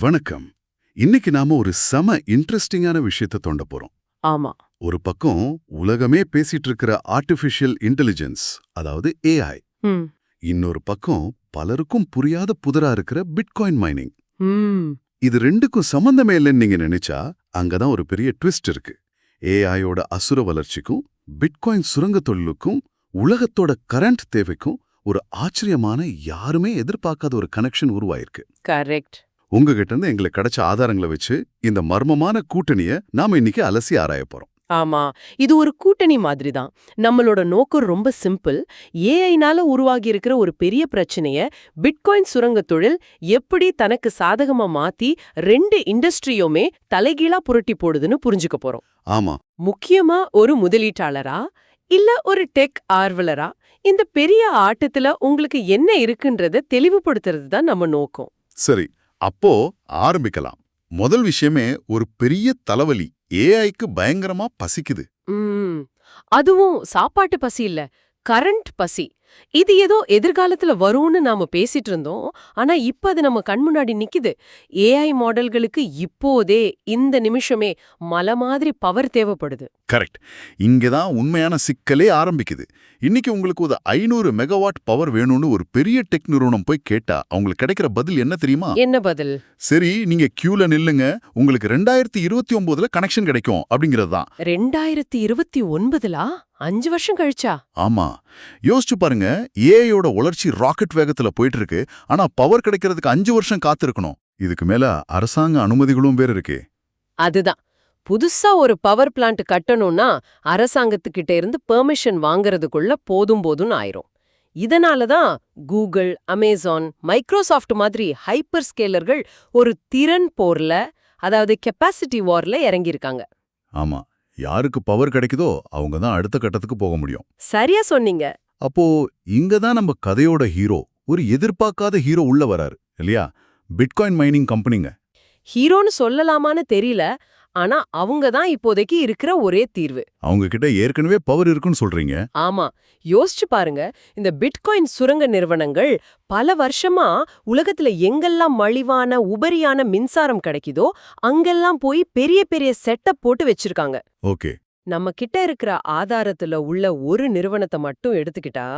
வணக்கம். இன்னைக்கு நாம ஒரு செம இன்ட்ரெஸ்டிங்கான விஷயத்தை தோண்ட போறோம். ஆமா. ஒரு பக்கம் உலகமே பேசிட்டு இருக்கிற ஆர்டிஃபிஷியல் இன்டெலிஜென்ஸ், அதாவது ஏஐ. ம். இன்னொரு பக்கம் பலருக்கும் புரியாத புதிரா இருக்கிற பிட்காயின் மைனிங். ம். இது ரெண்டுக்கும் சம்பந்தமே இல்லைன்னு நீங்க நினைச்சா அங்கதான் ஒரு பெரிய ட்விஸ்ட் இருக்கு. ஏஐயோட அசுர வளர்ச்சிக்கும் பிட்காயின் சுரங்க தொழிலுக்கும் உலகத்தோட கரண்ட் தேவைக்கும் ஒரு ஆச்சரியமான, யாருமே எதிர்பார்க்காத ஒரு கனெக்ஷன் உருவாயிருக்கு. கரெக்ட். உங்ககிட்ட இருந்து எங்களுக்கு கிடைச்ச ஆதாரங்களை வச்சு இந்த மர்மமான கூட்டணிய நாம இன்னைக்கு அலசி ஆராய போறோம். ஆமா. இது ஒரு கூட்டணி மாதிரி தான். நம்மளோட நோக்கம் ரொம்ப சிம்பிள். ஏஐனால உருவாகி இருக்கிற ஒரு பெரிய பிரச்சனைய பிட்காயின் சுரங்க தொழில் எப்படி தனக்கு சாதகமா மாத்தி ரெண்டு இண்டஸ்ட்ரியுமே தலைகீழா புரட்டி போடுதுன்னு புரிஞ்சுக்க போறோம். ஆமா, முக்கியமா ஒரு முதலீட்டாளரா இல்ல ஒரு டெக் ஆர்வலரா, இந்த பெரிய ஆட்டத்துல உங்களுக்கு என்ன இருக்குன்றத தெளிவுபடுத்துறது தான் நம்ம நோக்கம். சரி. அப்போ ஆரம்பிக்கலாம். முதல் விஷயமே ஒரு பெரிய தலைவலி. ஏஐக்கு பயங்கரமா பசிக்குது. ம். அதுவும் சாப்பாட்டு பசி இல்ல, கரண்ட் பசி. இது ஏதோ எதிர்காலத்துல வரும்னு நாம பேசிட்டு இருந்தோம். ஆனா இப்ப அது நம்ம கண் முன்னாடி நிக்குது. ஏஐ மாடல்களுக்கு இப்போதே இந்த நிமிஷமே மலை மாதிரி பவர் தேவைப்படுது. கரெக்ட். இங்கதான் உண்மையான சிக்கலே ஆரம்பிக்குது. இன்னைக்கு உங்களுக்கு ஒரு 500 மெகாவாட் பவர் வேணும்னு ஒரு பெரிய டெக் நிறுவனம் போய் கேட்டா அவங்களுக்கு கிடைக்கிற பதில் என்ன தெரியுமா? என்ன பதில்? சரி, நீங்க கியூல நில்லுங்க, உங்களுக்கு 2029ல கனெக்ஷன் கிடைக்கும் அப்படிங்கிறது தான். 2029லா? 5 வருஷம் கழிச்சா? ஆமா, யோசிச்சு பாருங்க. ஏஐயோட வளர்ச்சி ராக்கெட் வேகத்துல போயிட்டு இருக்கு. ஆனா பவர் கிடைக்கிறதுக்கு 5 வருஷம் காத்திருக்கணும். இதுக்கு மேல அரசாங்க அனுமதிகளும் வேற இருக்கே. அதுதான். புதுசா ஒரு பவர் பிளான்ட் கட்டணும்னா அரசாங்கத்துக்கிட்ட இருந்து பெர்மிஷன் வாங்குறதுக்குள்ள போதும்னு ஆயிரும். இதனால தான் கூகுள், அமேசான், மைக்ரோசாஃப்ட் மாதிரி ஹைப்பர் ஸ்கேலர்கள் ஒரு திறன் போர்ல, அதாவது கெப்பாசிட்டி வார்ல இறங்கியிருக்காங்க. ஆமா, யாருக்கு பவர் கிடைக்குதோ அவங்க தான் அடுத்த கட்டத்துக்கு போக முடியும். சரியா சொன்னீங்க. அப்போ இங்க தான் நம்ம கதையோட ஹீரோ, ஒரு எதிர்பார்க்காத ஹீரோ உள்ள வராரு இல்லையா? பிட்காயின் மைனிங் கம்பெனிங்க. ஹீரோன்னு சொல்லலாமான்னு தெரியல. ஆனா அவங்க தான் இப்போதைக்கு இருக்கிற ஒரே தீர்வு. அவங்க கிட்ட ஏற்கனவே பவர் இருக்குன்னு சொல்றீங்க. ஆமா. யோசிச்சு பாருங்க. இந்த பிட்காயின் சுரங்க நிறுவனங்கள் பல வருஷமா உலகத்துல எங்கெல்லாம் மலிவான உபரியான மின்சாரம் கிடைக்குதோ அங்கெல்லாம் போய் பெரிய பெரிய செட்டப் போட்டு வச்சிருக்காங்க. ஓகே. நம்ம கிட்ட இருக்கிற ஆதாரத்துல உள்ள ஒரு நிறுவனத்தை மட்டும் எடுத்துக்கிட்டா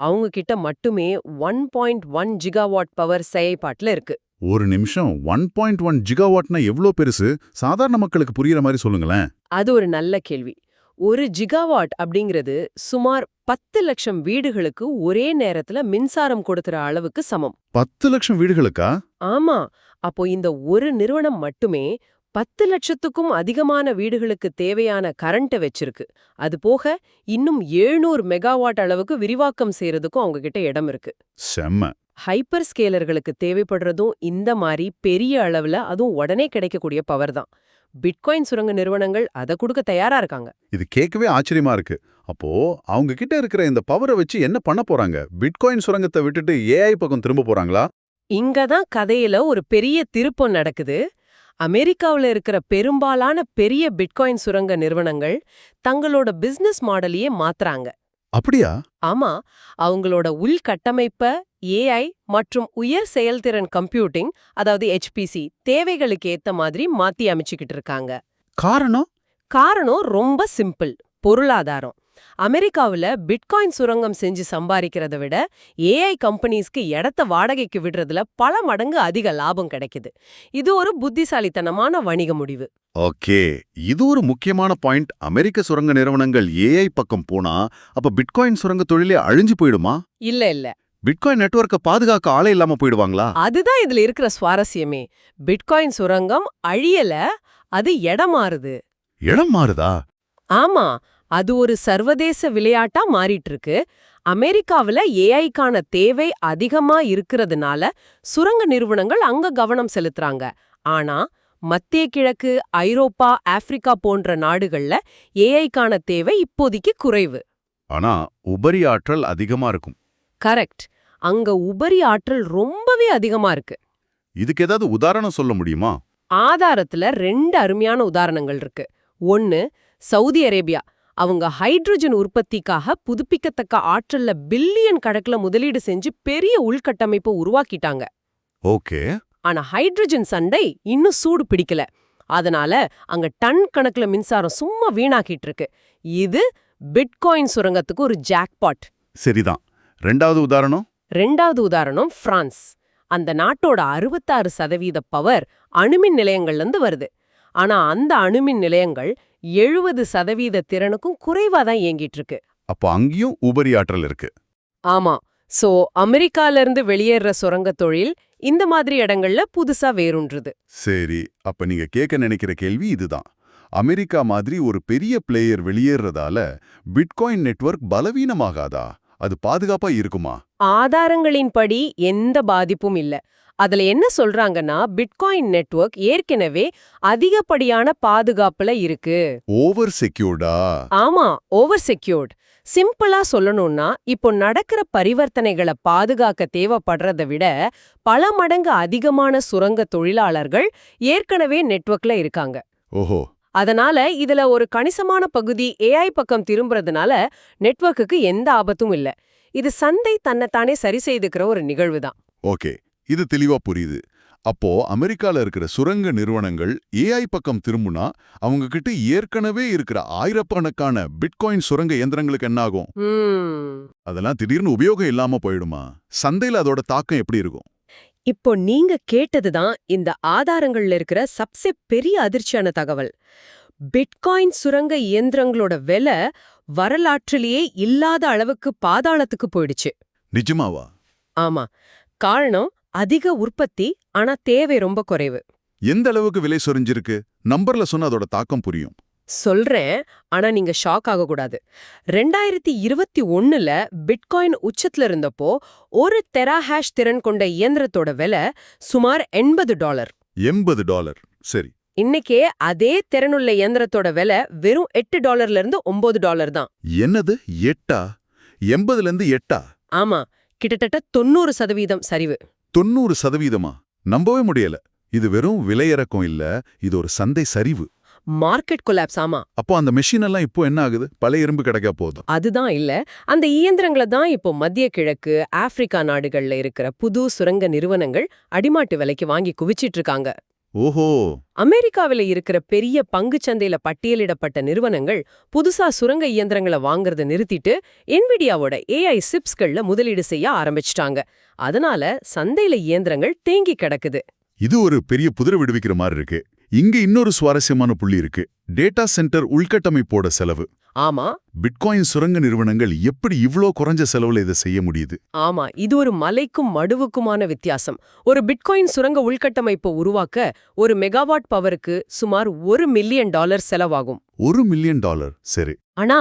அவங்க கிட்ட மட்டுமே 1.1 ஜிகாவாட் பவர் செயல்பாட்டுல இருக்கு. ஒரு நிமிஷம், 1.1 ஜிகாவாட்னா எவ்வளோ பெருசு? சாதாரண மக்களுக்கு புரியுற மாதிரி சொல்லுங்களேன். அது ஒரு நல்ல கேள்வி. ஒரு ஜிகாவாட் அப்படிங்கிறது சுமார் 10 லட்சம் வீடுகளுக்கு ஒரே நேரத்துல மின்சாரம் கொடுக்கிற அளவுக்கு சமம். 10 லட்சம் வீடுகளுக்கா? ஆமா. அப்போ இந்த ஒரு நிறுவனம் மட்டுமே 10 லட்சத்துக்கும் அதிகமான வீடுகளுக்கு தேவையான கரண்ட்டை வச்சிருக்கு. அது போக இன்னும் 700 மெகாவாட் அளவுக்கு விரிவாக்கம் செய்யறதுக்கும் அவங்க கிட்ட இடம் இருக்கு. செம்ம. ஹைப்பர் ஸ்கேலர்களுக்கு தேவைப்படுறதும் இந்த மாதிரி பெரிய அளவுல, அதுவும் உடனே கிடைக்கக்கூடிய பவர் தான். பிட்காயின் சுரங்க நிறுவனங்கள் அதை கொடுக்க தயாரா இருக்காங்க. இது கேட்கவே ஆச்சரியமா இருக்கு. அப்போ அவங்க கிட்ட இருக்கிற இந்த பவரை வச்சு என்ன பண்ண போறாங்க? பிட்காயின் சுரங்கத்தை விட்டுட்டு ஏஐ பக்கம் திரும்ப போறாங்களா? இங்கதான் கதையில ஒரு பெரிய திருப்பம் நடக்குது. அமெரிக்காவுல இருக்கிற பெரும்பாலான பெரிய பிட்காயின் சுரங்க நிறுவனங்கள் தங்களோட பிசினஸ் மாடலையே மாத்துறாங்க. அப்படியா? ஆமா. அவங்களோட உள்கட்டமைப்ப ஏஐ மற்றும் உயர் செயல்திறன் கம்ப்யூட்டிங், அதாவது HPC தேவைகளுக்கு ஏத்த மாதிரி மாத்தி அமைச்சுக்கிட்டு இருக்காங்க. காரணம்? காரணம் ரொம்ப சிம்பிள். பொருளாதாரம். அமெரிக்காவுல பிட்காயின் சுரங்கம் செஞ்சு சம்பாதிக்கிறத விட ஏஐ கம்பெனிஸ்க்கு இடத்த வாடகைக்கு விடுறதுல பல மடங்கு அதிக லாபம் கிடைக்குது. இது ஒரு புத்திசாலித்தனமான வணிக முடிவு. ஓகே, இது ஒரு முக்கியமான பாயிண்ட். அமெரிக்க சுரங்க நிறுவனங்கள் ஏஐ பக்கம் போனா அப்ப பிட்காயின் சுரங்க தொழிலே அழிஞ்சு போயிடுமா? இல்ல. பிட்காயின் நெட்வொர்க்கை பாதுகாக்க ஆளே இல்லாம போயிடுவாங்களா? அதுதான் இதுல இருக்கிற சுவாரஸ்யமே. பிட்காயின் சுரங்கம் அழியல, அது இடம் மாறுது. இடம் மாறுதா? ஆமா. அது ஒரு சர்வதேச விளையாட்டா மாறிட்டு இருக்கு. அமெரிக்காவுல ஏஐக்கான தேவை அதிகமா இருக்கிறதுனால சுரங்க நிறுவனங்கள் அங்க கவனம் செலுத்துறாங்க. ஆனா மத்திய கிழக்கு, ஐரோப்பா, ஆப்பிரிக்கா போன்ற நாடுகள்ல ஏஐக்கான தேவை இப்போதைக்கு குறைவு. ஆனா உபரி ஆற்றல் அதிகமா இருக்கும். கரெக்ட். அங்க உபரி ஆற்றல் ரொம்பவே அதிகமா இருக்கு. இதுக்கு ஏதாவது உதாரணம் சொல்ல முடியுமா? ஆதாரத்துல 2 அருமையான உதாரணங்கள் இருக்கு. ஒன்னு, சவுதி அரேபியா. அவங்க ஹைட்ரஜன் உற்பத்திக்காக புதுப்பிக்கத்தக்க ஆற்றல்ல பில்லியன் கணக்குல முதலீடு செஞ்சு பெரிய உள்கட்டமைப்பை உருவாக்கிட்டாங்க. ஓகே. ஆனா ஹைட்ரஜன் சண்டை இன்னும் சூடு பிடிக்கல. அதனால அங்க டன் கணக்குல மின்சாரம் சும்மா வீணாக்கிட்டு இருக்கு. இது பிட்காயின் சுரங்கத்துக்கு ஒரு ஜாக்பாட். சரிதான். ரெண்டாவது உதாரணம்? ரெண்டாவது உதாரணம் பிரான்ஸ். அந்த நாட்டோட 66% பவர் அணுமின் நிலையங்கள்ல இருந்து வருது. ஆனா அந்த அணுமின் நிலையங்கள் 70% திறனுக்கும் குறைவா தான் இயங்கிட்டு இருக்கு. அப்போ அங்கேயும் உபரி ஆற்றல் இருக்கு. ஆமா. சோ அமெரிக்கால இருந்து வெளியேற சுரங்க தொழில் இந்த மாதிரி இடங்கள்ல புதுசா வேரூன்றுது. சரி, அப்ப நீங்க கேட்க நினைக்கிற கேள்வி இதுதான். அமெரிக்கா மாதிரி ஒரு பெரிய பிளேயர் வெளியேறதால பிட்காயின் நெட்வொர்க் பலவீனமாகாதா? அது பாதுகாப்பா இருக்குமா? ஆதாரங்களின்படி எந்த பாதிப்பும் இல்ல. அதுல என்ன சொல்றாங்கன்னா, பிட்காயின் நெட்வொர்க் ஏற்கனவே அதிகப்படியான பாதுகாப்புல இருக்கு. ஓவர் செக்யூர்டா? ஆமா, ஓவர் செக்யூர்ட். சிம்பிளா சொல்லணும்னா, இப்போ நடக்கிற பரிவர்த்தனைகளை பாதுகாக்க தேவைப்படுறதை விட பல மடங்கு அதிகமான சுரங்க தொழிலாளர்கள் ஏற்கனவே நெட்வொர்க்ல இருக்காங்க. ஓஹோ. அதனால இதுல ஒரு கணிசமான பகுதி ஏஐ பக்கம் திரும்புறதுனால நெட்வொர்க்குக்கு எந்த ஆபத்தும் இல்ல. இது சந்தை தன்னைத்தானே சரி செய்துக்கிற ஒரு நிகழ்வு தான். ஓகே, இது தெளிவா புரியுது. அப்போ அமெரிக்கால இருக்கிற சுரங்க நிறுவனங்கள் ஏஐ பக்கம் திரும்புனா அவங்க கிட்ட ஏற்கனவே இருக்கிற ஆயிரக்கணக்கான பிட்காயின் சுரங்க இயந்திரங்களுக்கு என்ன ஆகும்? அதெல்லாம் திடீர்னு உபயோகம் இல்லாம போயிடுமா? சந்தையில அதோட தாக்கம் எப்படி இருக்கும்? இப்போ நீங்க கேட்டதுதான் இந்த ஆதாரங்கள்ல இருக்கிற சப்சே பெரிய அதிர்ச்சியான தகவல். பிட்காயின் சுரங்க இயந்திரங்களோட விலை வரலாற்றிலேயே இல்லாத அளவுக்கு பாதாளத்துக்கு போயிடுச்சு. நிஜமாவா? ஆமா. காரணம் அதிக உற்பத்தி, ஆனா தேவை ரொம்ப குறைவு. எந்த அளவுக்கு விலை சொரிஞ்சிருக்கு? நம்பர்ல சொன்னா அதோட தாக்கம் புரியும். சொல்றேன், ஆனா நீங்க ஷாக் ஆகக்கூடாது. 2021ல பிட்காயின் உச்சத்துல இருந்தப்போ ஒரு டெராஹாஷ் திறன் கொண்ட இயந்திரத்தோட விலை சுமார் $80. $80. சரி. இன்னைக்கே அதே திறனுள்ள இயந்திரத்தோட விலை வெறும் $8 இருந்து $9 தான். என்னது 8ஆ? 80ல இருந்து 8ஆ? ஆமா, கிட்டத்தட்ட 90% சரிவு. 90%? நம்பவே முடியல. இது வெறும் விலையிறக்கம் இல்ல, இது ஒரு சந்தை சரிவு. Market collapse. ஆமா. அப்போ அந்த மெஷின் எல்லாம் இப்போ என்ன ஆகுது? பழைய இரும்பு கிடைக்கா போதும். அதுதான் இல்ல. அந்த இயந்திரங்களை தான் இப்போ மத்திய கிழக்கு, ஆப்பிரிக்கா நாடுகள்ல இருக்கிற புது சுரங்க நிறுவனங்கள் அடிமாட்டு விலைக்கு வாங்கி குவிச்சிட்டு இருக்காங்க. ஓஹோ. அமெரிக்காவில இருக்கிற பெரிய பங்குச்சந்தையில பட்டியலிடப்பட்ட நிறுவனங்கள் புதுசா சுரங்க இயந்திரங்களை வாங்குறத நிறுத்திட்டு என்விடியாவோட ஏஐ சிப்ஸ்கள்ல முதலீடு செய்ய ஆரம்பிச்சிட்டாங்க. அதனால சந்தையில இயந்திரங்கள் தேங்கி கிடக்குது. இது ஒரு பெரிய புதிர விடுவிக்கிற மாதிரி இருக்கு. இங்க இன்னொரு சுவாரஸ்யமான புள்ளி இருக்கு. டேட்டா சென்டர் உள்கட்டமைப்போட செலவு. ஆமா. பிட்காயின் சுரங்க நிறுவனங்கள் எப்படி இவ்ளோ குறைஞ்ச செலவுல இதை செய்ய முடியுது? ஆமா, இது ஒரு மலைக்கும் மடுவுக்குமான வித்தியாசம். ஒரு பிட்காயின் சுரங்க உள்கட்டமைப்பை உருவாக்க ஒரு மெகாவாட் பவருக்கு சுமார் $1 மில்லியன் செலவாகும். $1 மில்லியன்? சரி. ஆனா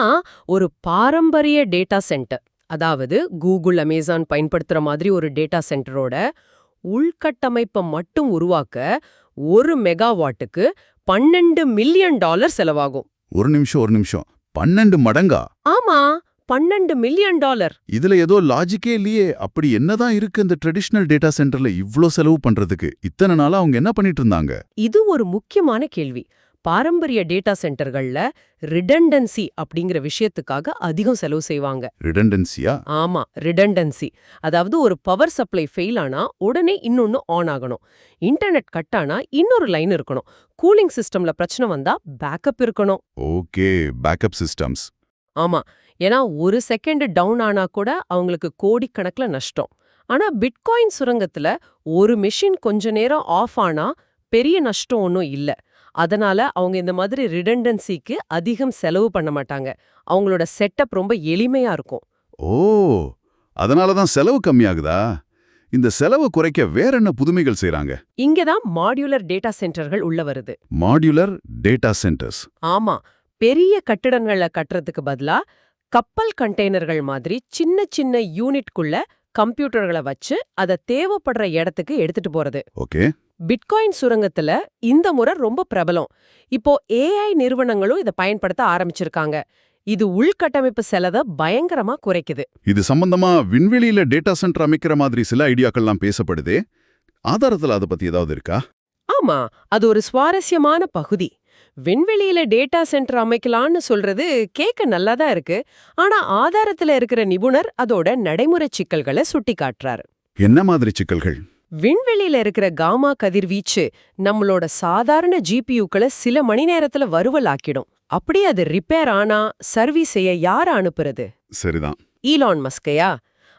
ஒரு பாரம்பரிய டேட்டா சென்டர், அதாவது கூகுள், அமேசான் பயன்படுத்துற மாதிரி ஒரு டேட்டா சென்டரோட உள்கட்டமைப்பை மட்டும் உருவாக்க 1 மெகாவாட்டுக்கு $12 மில்லியன் செலவாகும். ஒரு நிமிஷம். 12 மடங்கா? ஆமா, $12 மில்லியன். இதுல ஏதோ லாஜிக்கே இல்லையே. அப்படி என்னதான் இருக்கு இந்த ட்ரெடிஷனல் டேட்டா சென்டர்ல இவ்ளோ செலவு பண்றதுக்கு? இத்தனை நாளா அவங்க என்ன பண்ணிட்டு இருந்தாங்க? இது ஒரு முக்கியமான கேள்வி. பாரம்பரிய டேட்டா சென்டர்கள்ல ரிடண்டன்சி அப்படிங்கிற விஷயத்துக்காக அதிகம் செலவு செய்வாங்க. ரிடண்டன்சியா? ஆமா, ரிடண்டன்சி. அதாவது ஒரு பவர் சப்ளை ஃபெயில் ஆனா உடனே இன்னொன்னு ஆன் ஆகணும். இன்டர்நெட் கட் ஆனா இன்னொரு லைன் இருக்கணும். கூலிங் சிஸ்டம்ல பிரச்சனை வந்தா பேக்கப் இருக்கணும். Okay, backup systems. ஆமா, ஏன்னா ஒரு செகண்ட் டவுன் ஆனா கூட அவங்களுக்கு கோடிக்கணக்குல நஷ்டம். ஆனா பிட்காயின் சுரங்கத்துல ஒரு மெஷின் கொஞ்ச நேரம் ஆஃப் ஆனா பெரிய நஷ்டம் ஒன்றும் இல்ல. அதனால அவங்க இந்த மாதிரி ரிடண்டன்சிக்கு அதிகம் செலவு பண்ண மாட்டாங்க. அவங்களோட செட்டப் ரொம்ப எளிமையா இருக்கும். ஓ, அதனாலதான் செலவு கம்மியாகுதா? இந்த செலவு குறைக்க வேற என்ன புதுமைகள் செய்றாங்க? இங்கதான் மாடியுலர் டேட்டா சென்டர்கள் உள்ள வருது. Modular data centres? ஆமா, பெரிய கட்டிடங்களை கட்டுறதுக்கு பதிலா கப்பல் கண்டெய்னர்கள் மாதிரி சின்ன சின்ன யூனிட்குள்ள கம்ப்யூட்டர்களை வச்சு அதை தேவைப்படுற இடத்துக்கு எடுத்துட்டு போறது. ஓகே. பிட்காயின் சுரங்கத்துல இந்த முறை ரொம்ப பிரபலம். இப்போ ஏஐ நிறுவனங்களும் இதை பயன்படுத்த ஆரம்பிச்சிருக்காங்க. இது உள்கட்டமைப்பு செலவை பயங்கரமா குறைக்குது. இது சம்பந்தமா விண்வெளியில டேட்டா சென்டர் அமைக்கிற மாதிரி சில ஐடியாக்கள்லாம் பேசப்படுதே. ஆதாரத்துல அதை பத்தி ஏதாவது இருக்கா? ஆமா, அது ஒரு சுவாரஸ்யமான பகுதி. விண்வெளியில டேட்டா சென்டர் அமைக்கலாம்னு சொல்றது கேட்க நல்லாதான் இருக்கு. ஆனா ஆதாரத்துல இருக்கிற நிபுணர் அதோட நடைமுறை சிக்கல்களை சுட்டி காட்டுறாரு. என்ன மாதிரி சிக்கல்கள்? விண்வெளியில இருக்கிற காமா கதிர்வீச்சு நம்மளோட சாதாரண ஜிபியூக்களை சில மணி நேரத்துல வறுவலாக்கிடும். அப்படியே அது ரிப்பேர் ஆனா சர்வீஸ் செய்ய யார அனுப்புறது? சரிதான். ஈலான் மஸ்கையா?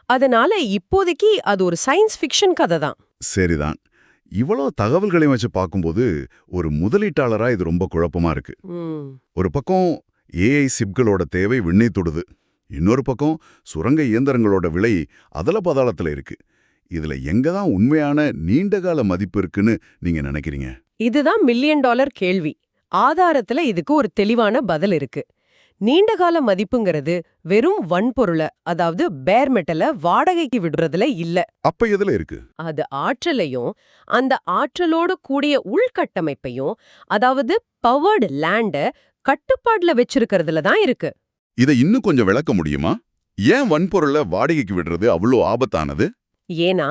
அதனால இப்போதைக்கு அது ஒரு சயின்ஸ் ஃபிக்ஷன் கதை தான். சரிதான். இவ்வளோ தகவல்களையும் வச்சு பார்க்கும்போது ஒரு முதலீட்டாளரா இது ரொம்ப குழப்பமா இருக்கு. ஒரு பக்கம் ஏஐ சிப்களோட தேவை விண்ணை தொடுது, இன்னொரு பக்கம் சுரங்க இயந்திரங்களோட விலை அதல பதாளத்துல இருக்கு. இதுல எங்க தான் உண்மையான நீண்டகால மதிப்பு இருக்குன்னு நீங்க நினைக்கிறீங்க? இதுதான் மில்லியன் டாலர் கேள்வி. ஆதாரத்துல இதுக்கு ஒரு தெளிவான பதில் இருக்கு. நீண்டகால மதிப்புங்கிறது வெறும் வன்பொருள, அதாவது பேர் மெட்டல வாடகைக்கு விடுறதுல இல்ல. அப்ப எதுல இருக்கு? அது ஆற்றலையும் அந்த ஆற்றலோடு கூடிய உள்கட்டமைப்பையும், அதாவது பவர்டு லேண்ட கட்டுப்பாடுல வச்சிருக்கிறதுல தான் இருக்கு. இதை இன்னும் கொஞ்சம் விளக்க முடியுமா? ஏன் வன்பொருளை வாடகைக்கு விடுறது அவ்வளோ ஆபத்தானது? ஏன்னா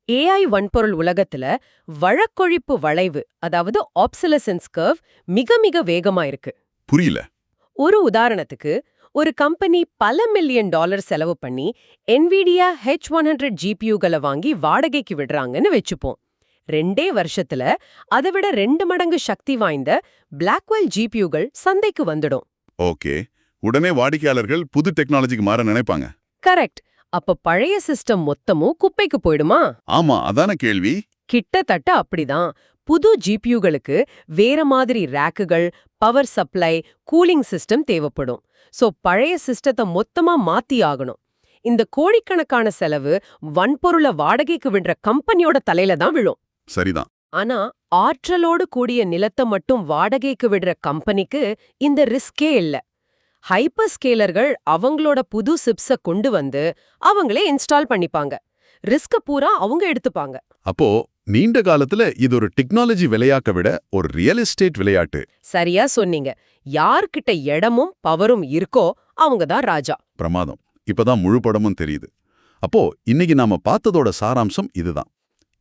ஏஐ வன்பொருள் உலகத்துல வழக்கொழிப்பு வளைவு, அதாவது ஆப்சலசன்ஸ் கர்வ் மிக மிக வேகமா இருக்கு. புரியல. ஒரு உதாரணத்துக்கு, ஒரு கம்பெனி பல மில்லியன் டாலர் செலவு பண்ணி NVIDIA H100 ஜிபியூகளை வாங்கி வாடகைக்கு விடுறாங்கன்னு வெச்சுப்போம். 2 வருஷத்துல அதை விட 2 மடங்கு சக்தி வாய்ந்த பிளாக்வெல் ஜிபியூகள் சந்தைக்கு வந்துடும். ஓகே, உடனே வாடிக்கையாளர்கள் புது டெக்னாலஜிக்கு மாற நினைப்பாங்க. கரெக்ட். அப்ப பழைய சிஸ்டம் மொத்தமும் குப்பைக்கு போயிடுமா? ஆமா, அதான கேள்வி. கிட்டத்தட்ட அப்படிதான். புது ஜிபியூகளுக்கு வேற மாதிரி ரேக்குகள், பவர் சப்ளை, கூலிங் சிஸ்டம் தேவைப்படும். சோ பழைய சிஸ்டத்தை மொத்தமா மாத்தி ஆகணும். இந்த கோடிக்கணக்கான செலவு வன்பொருளை வாடகைக்கு விடுற கம்பெனியோட தலையில தான் விழும். சரிதான். ஆனா ஆற்றலோடு கூடிய நிலத்தை மட்டும் வாடகைக்கு விடுற கம்பெனிக்கு இந்த ரிஸ்கே இல்ல. ஹைப்பர் ஸ்கேலர்கள் அவங்களோட புது சிப்ஸ கொண்டு வந்து அவங்களே இன்ஸ்டால் பண்ணிப்பாங்க. ரிஸ்க பூரா அவங்க எடுத்துப்பாங்க. அப்போ நீண்ட காலத்துல இது ஒரு டெக்னாலஜி விளையாக்க விட ஒரு ரியல் எஸ்டேட் விளையாட்டு. சரியா சொன்னீங்க. யார்கிட்ட இடமும் பவரும் இருக்கோ அவங்க தான் ராஜா. பிரமாதம். இப்பதான் முழு படமும் தெரியுது. அப்போ இன்னைக்கு நாம பார்த்ததோட சாராம்சம் இதுதான்.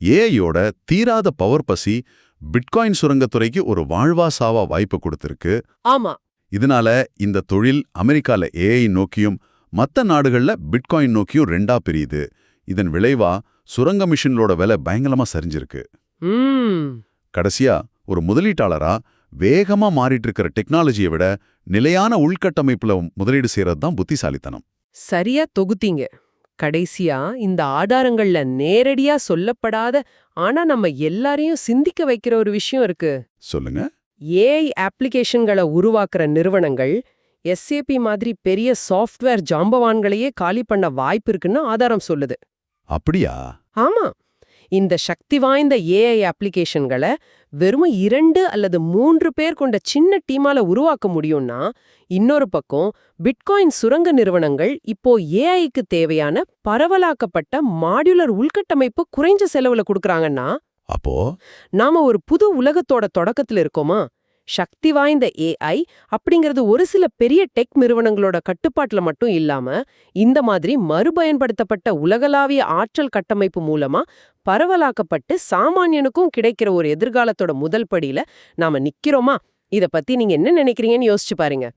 ஏஐயோட தீராத பவர் பசி பிட்காயின் சுரங்கத்துறைக்கு ஒரு வாழ்வா சாவா வாய்ப்பு கொடுத்திருக்கு. ஆமா. இதனால இந்த தொழில் அமெரிக்கால ஏஐ நோக்கியும் மத்த நாடுகள்ல பிட்காயின் நோக்கியும் 2ஆ பிரியுது. இதன் விளைவா சுரங்க மிஷின்களோட விலை பயங்கரமா சரிஞ்சிருக்கு. கடைசியா ஒரு முதலீட்டாளரா வேகமா மாறிட்டு இருக்கிற டெக்னாலஜியை விட நிலையான உள்கட்டமைப்புல முதலீடு செய்யறது தான் புத்திசாலித்தனம். சரியா தொகுத்தீங்க. கடைசியா இந்த ஆதாரங்கள்ல நேரடியா சொல்லப்படாத, ஆனா நம்ம எல்லாரையும் சிந்திக்க வைக்கிற ஒரு விஷயம் இருக்கு. சொல்லுங்க. ஏஐ அப்ளிகேஷன்களை உருவாக்குற நிறுவனங்கள் SAP மாதிரி பெரிய சாஃப்ட்வேர் ஜாம்பவான்களையே காலி பண்ண வாய்ப்பு இருக்குன்னு ஆதாரம் சொல்லுது. அப்படியா? ஆமா. இந்த சக்தி வாய்ந்த ஏஐ அப்ளிகேஷன்களை வெறும் 2 அல்லது 3 பேர் கொண்ட சின்ன டீமால உருவாக்க முடியும்னா, இன்னொரு பக்கம் பிட்காயின் சுரங்க நிறுவனங்கள் இப்போ ஏஐக்கு தேவையான பரவலாக்கப்பட்ட மாடுலர் உள்கட்டமைப்பு குறைஞ்ச செலவுல கொடுக்கறாங்கன்னா, அப்போ நாம ஒரு புது உலகத்தோட தொடக்கத்துல இருக்கோமா? சக்தி வாய்ந்த ஏஐ அப்படிங்கிறது ஒரு சில பெரிய டெக் நிறுவனங்களோட கட்டுப்பாட்டுல மட்டும் இல்லாம, இந்த மாதிரி மறுபயன்படுத்தப்பட்ட உலகளாவிய ஆற்றல் கட்டமைப்பு மூலமா பரவலாக்கப்பட்டு சாமானியனுக்கும் கிடைக்கிற ஒரு எதிர்காலத்தோட முதல் படியில நாம நிக்கிறோமா? இத பத்தி நீங்க என்ன நினைக்கிறீங்கன்னு யோசிச்சு பாருங்க.